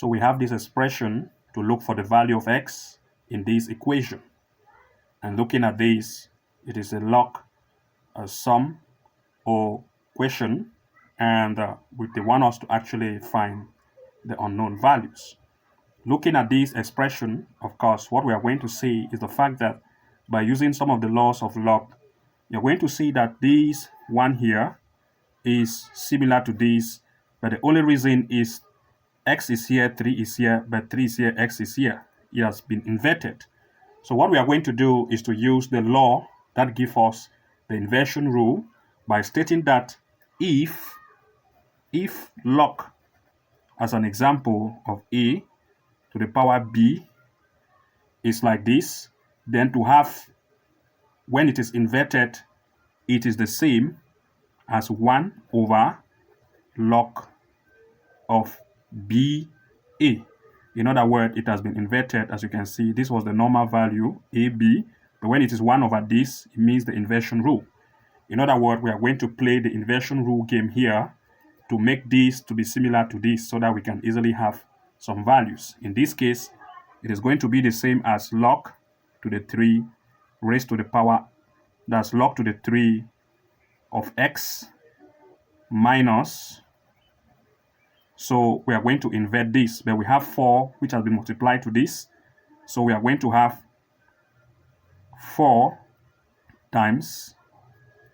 So we have this expression to look for the value of x in this equation. And looking at this, it is a log, a sum, or question, and they want us to actually find the unknown values. Looking at this expression, of course, what we are going to see is the fact that by using some of the laws of log, you're going to see that this one here is similar to this, but the only reason is x is here, 3 is here, but 3 is here, x is here. It has been inverted. So what we are going to do is to use the law that gives us the inversion rule by stating that if log, as an example of a to the power b, is like this, then to have, when it is inverted, it is the same as 1 over log of ba. In other words, it has been inverted. As you can see, this was the normal value, AB, but when it is 1 over this, it means the inversion rule. In other words, we are going to play the inversion rule game here to make this to be similar to this so that we can easily have some values. In this case, it is going to be the same as log to the 3 raised to the power, that's log to the 3 of x minus, so we are going to invert this, but we have 4 which has been multiplied to this, so we are going to have 4 times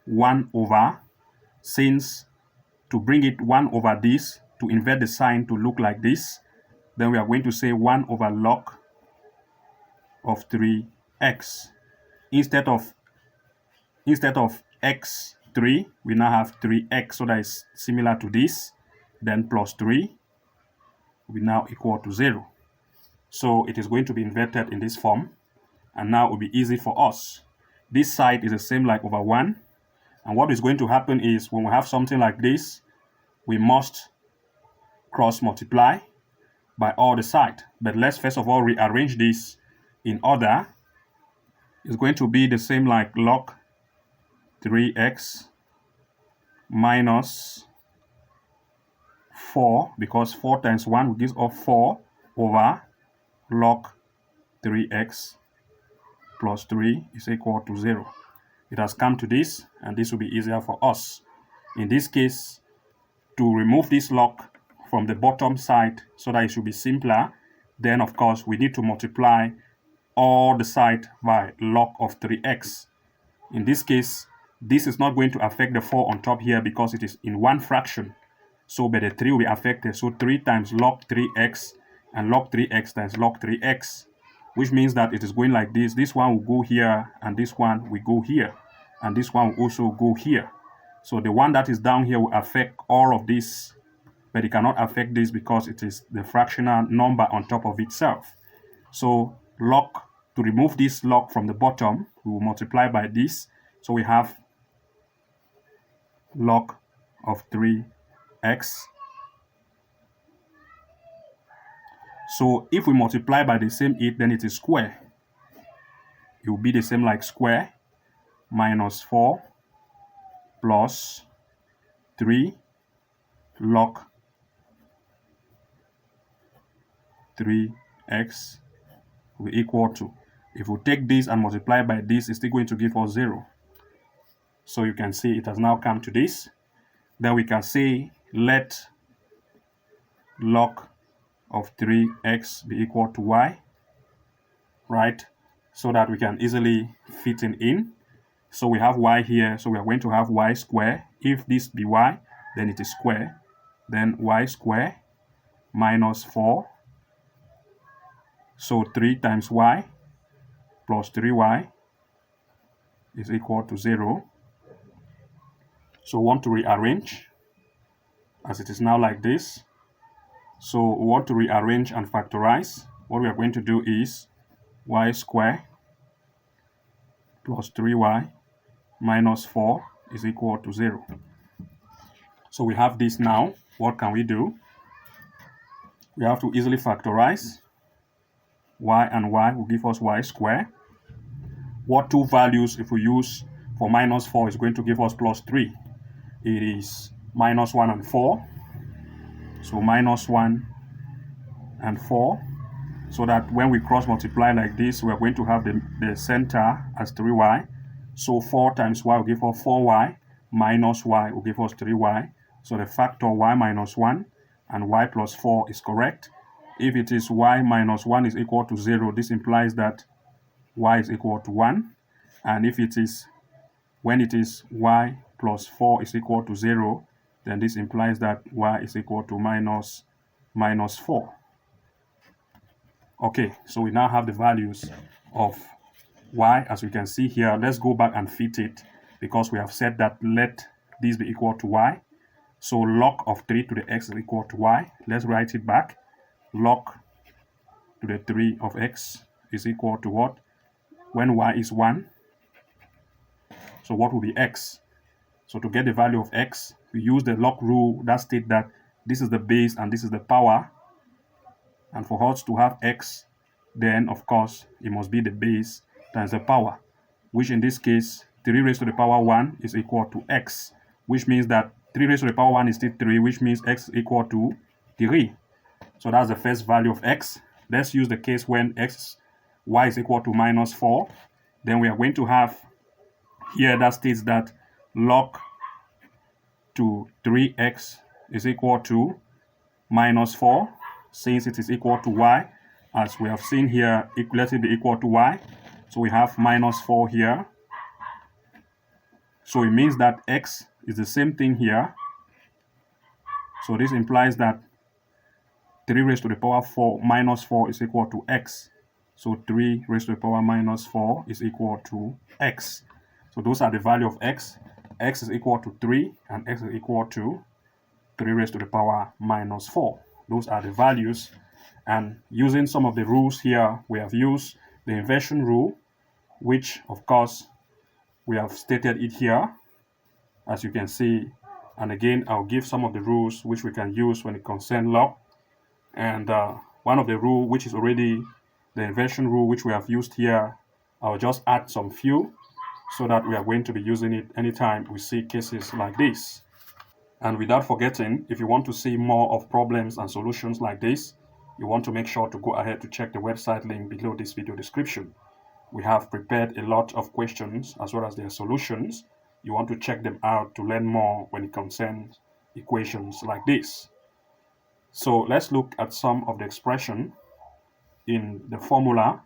1 over, since to bring it 1 over this, to invert the sign to look like this, then we are going to say 1 over log of 3x. Instead of x3, we now have 3x, so that is similar to this, then plus 3 will now equal to 0. So it is going to be inverted in this form, and now it will be easy for us. This side is the same like over 1, and what is going to happen is when we have something like this, we must cross multiply by all the sides. But let's first of all rearrange this in order. It's going to be the same like log 3x minus 4, because 4 times 1 will give us 4 over log 3x plus 3 is equal to 0. It has come to this, and this will be easier for us. In this case, to remove this log from the bottom side so that it should be simpler, then of course we need to multiply all the side by log of 3x. In this case, this is not going to affect the 4 on top here because it is in one fraction. So but the 3 will be affected. So 3 times log 3x and log 3x times log 3x, which means that it is going like this. This one will go here, and this one will go here, and this one will also go here. So the one that is down here will affect all of this, but it cannot affect this because it is the fractional number on top of itself. So log, to remove this log from the bottom, we will multiply by this. So we have log of 3x. So if we multiply by the same 8, then it is square. It will be the same like square minus 4 plus 3 log 3x will equal to, if we take this and multiply by this, it's still going to give us 0. So you can see it has now come to this. Then we can say let log of 3x be equal to y, right? So that we can easily fit in. So we have y here, so we are going to have y square. If this be y, then it is square. Then y square minus 4. So 3 times y plus 3y is equal to 0. So we want to rearrange, as it is now like this. So we want to rearrange and factorize. What we are going to do is y square plus 3y minus 4 is equal to 0. So we have this now. What can we do? We have to easily factorize. Y and y will give us y square. What two values if we use for minus 4 is going to give us plus 3? It is minus 1 and 4. So minus 1 and 4, so that when we cross multiply like this, we are going to have the center as 3y. So 4 times y will give us 4y, minus y will give us 3y. So the factor y minus 1 and y plus 4 is correct. If it is y minus 1 is equal to 0, this implies that y is equal to 1. And if it is, when it is y plus 4 is equal to 0, then this implies that y is equal to minus 4. Okay, so we now have the values of y as we can see here. Let's go back and fit it, because we have said that let this be equal to y. So log of 3 to the x is equal to y. Let's write it back. Log to the 3 of x is equal to what? When y is 1, so what will be x? So to get the value of x, we use the log rule that states that this is the base and this is the power. And for us to have x, then of course it must be the base times the power, which in this case 3 raised to the power 1 is equal to x, which means that 3 raised to the power 1 is still 3, which means x is equal to 3. So that's the first value of x. Let's use the case when y is equal to minus 4. Then we are going to have here that states that log to 3x is equal to minus 4, since it is equal to y. As we have seen here, let it be equal to y. So we have minus 4 here. So it means that x is the same thing here. So this implies that 3 raised to the power 4 minus 4 is equal to x. So 3 raised to the power minus 4 is equal to x. So those are the value of x. X is equal to 3 and x is equal to 3 raised to the power minus 4. Those are the values. And using some of the rules here, we have used the inversion rule, which of course we have stated it here, as you can see. And again, I'll give some of the rules which we can use when it concerns log. And one of the rule, which is already the inversion rule, which we have used here, I'll just add some few so that we are going to be using it anytime we see cases like this. And without forgetting, if you want to see more of problems and solutions like this, you want to make sure to go ahead to check the website link below this video description. We have prepared a lot of questions as well as their solutions. You want to check them out to learn more when it concerns equations like this. So let's look at some of the expression in the formula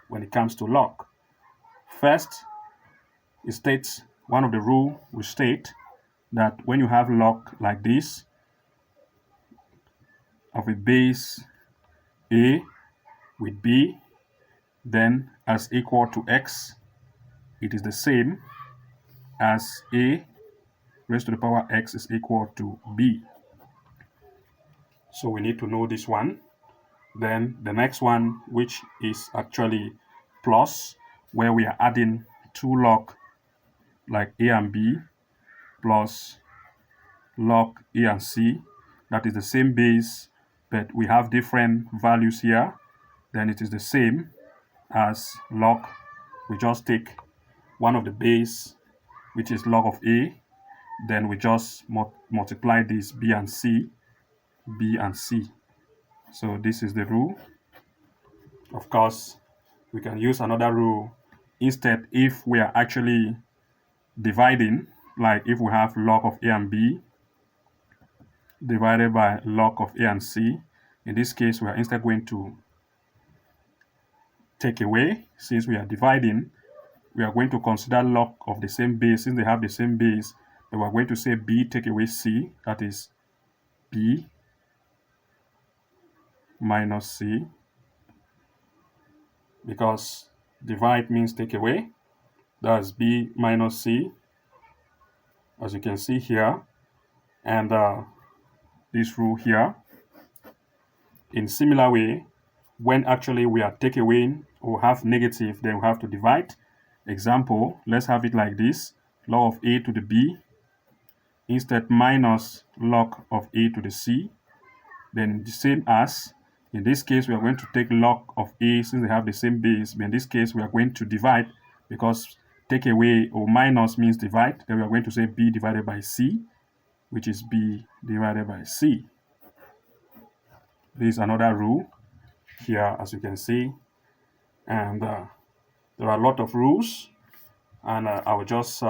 when it comes to log. First, it states, one of the rules will state that when you have log like this of a base a with b, then as equal to x, it is the same as a raised to the power x is equal to b. So we need to know this one. Then the next one, which is actually plus, where we are adding 2 log like a and b plus log a and c. That is the same base, but we have different values here. Then it is the same as log. We just take one of the base, which is log of a. Then we just multiply this b and c. So this is the rule. Of course, we can use another rule instead if we are actually dividing, like if we have log of a and b divided by log of a and c. In this case, we are instead going to take away, since we are dividing, we are going to consider log of the same base. Since they have the same base, then we are going to say b take away c, that is b minus c, because divide means take away. That's b minus c, as you can see here. And this rule here, in similar way, when actually we are take away or have negative, then we have to divide. Example, let's have it like this: log of a to the b, instead minus log of a to the c. Then the same as, in this case, we are going to take log of a, since they have the same base. But in this case, we are going to divide, because take away or minus means divide. Then we are going to say b divided by c, which is b divided by c. This is another rule. here, as you can see. And there are a lot of rules, and I will just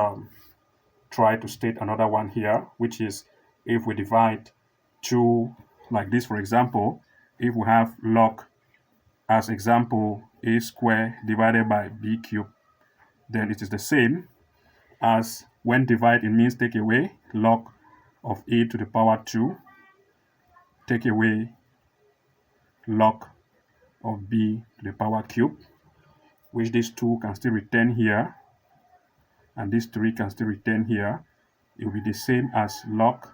try to state another one here, which is if we divide 2 like this, for example, if we have log as example a squared divided by b cubed, then it is the same as when divide, it means take away log of a to the power 2, take away log of b to the power cube, which these 2 can still return here, and these 3 can still return here. It will be the same as log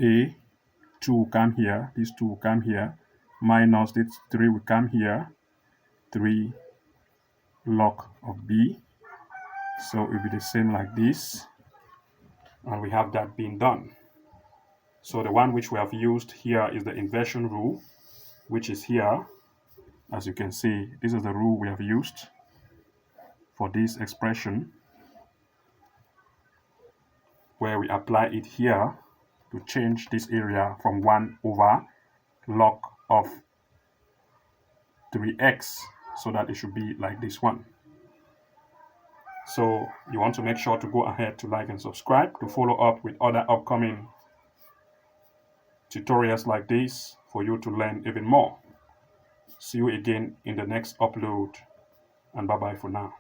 a, 2 will come here, these 2 will come here, minus this 3 will come here, 3 log of b. So it will be the same like this, and we have that being done. So the one which we have used here is the inversion rule, which is here. As you can see, this is the rule we have used for this expression, where we apply it here to change this area from 1 over log of 3x, so that it should be like this one. So you want to make sure to go ahead to like and subscribe to follow up with other upcoming tutorials like this for you to learn even more. See you again in the next upload, and bye bye for now.